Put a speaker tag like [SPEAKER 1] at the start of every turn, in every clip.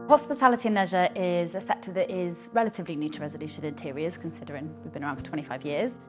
[SPEAKER 1] Hospitality and leisure is a sector that is relatively new to Resolution Interiors, considering we've been around for 25 years.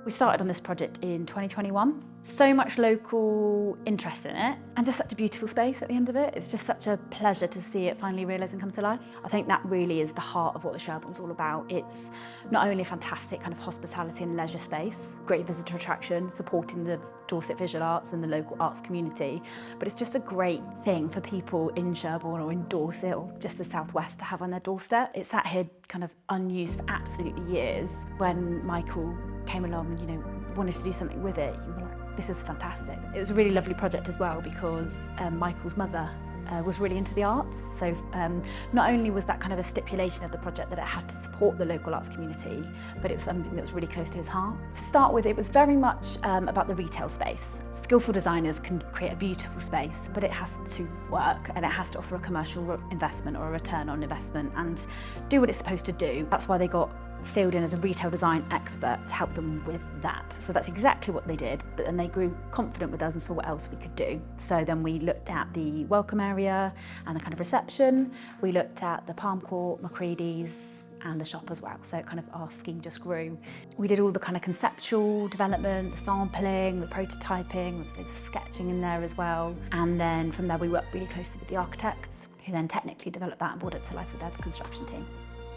[SPEAKER 1] We started on this project in 2021. So much local interest in it, and just such a beautiful space at the end of it. It's just such a pleasure to see it finally realise and come to life. I think that really is the heart of what the Sherborne's all about. It's not only a fantastic kind of hospitality and leisure space, great visitor attraction, supporting the Dorset Visual Arts and the local arts community, but it's just a great thing for people in Sherborne or in Dorset or just the southwest to have on their doorstep. It sat here kind of unused for absolutely years. When Michael came along and wanted to do something with it, you were like, this is fantastic. It was a really lovely project as well because Michael's mother was really into the arts. So not only was that kind of a stipulation of the project that it had to support the local arts community, but it was something that was really close to his heart. To start with, it was very much about the retail space. Skillful designers can create a beautiful space, but it has to work and it has to offer a commercial investment or a return on investment and do what it's supposed to do. That's why they got filled in as a retail design expert to help them with that. So that's exactly what they did, but then they grew confident with us and saw what else we could do. So then we looked at the welcome area and the kind of reception. We looked at the palm court, Macready's, and the shop as well. So kind of our scheme just grew. We did all the kind of conceptual development, the sampling, the prototyping, there's sketching in there as well. And then from there we worked really closely with the architects who then technically developed that and brought it to life with their construction team.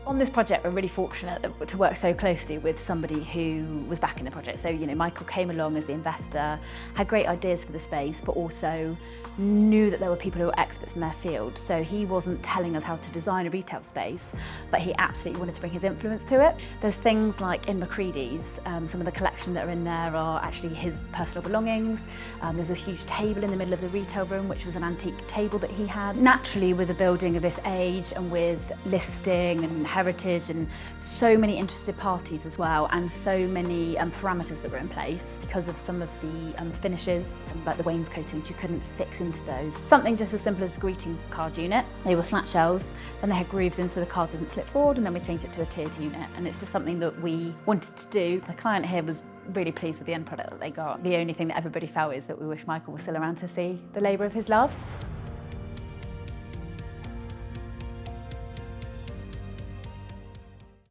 [SPEAKER 1] On this project, we're really fortunate to work so closely with somebody who was backing the project. So, Michael came along as the investor, had great ideas for the space, but also knew that there were people who were experts in their field. So he wasn't telling us how to design a retail space, but he absolutely wanted to bring his influence to it. There's things like in Macready's, some of the collection that are in there are actually his personal belongings. There's a huge table in the middle of the retail room, which was an antique table that he had. Naturally, with a building of this age and with listing and heritage and so many interested parties as well, and so many parameters that were in place because of some of the finishes, like the wainscoting, you couldn't fix into those. Something just as simple as the greeting card unit. They were flat shelves, then they had grooves in so the cards didn't slip forward, and then we changed it to a tiered unit, and it's just something that we wanted to do. The client here was really pleased with the end product that they got. The only thing that everybody felt is that we wish Michael was still around to see the labour of his love.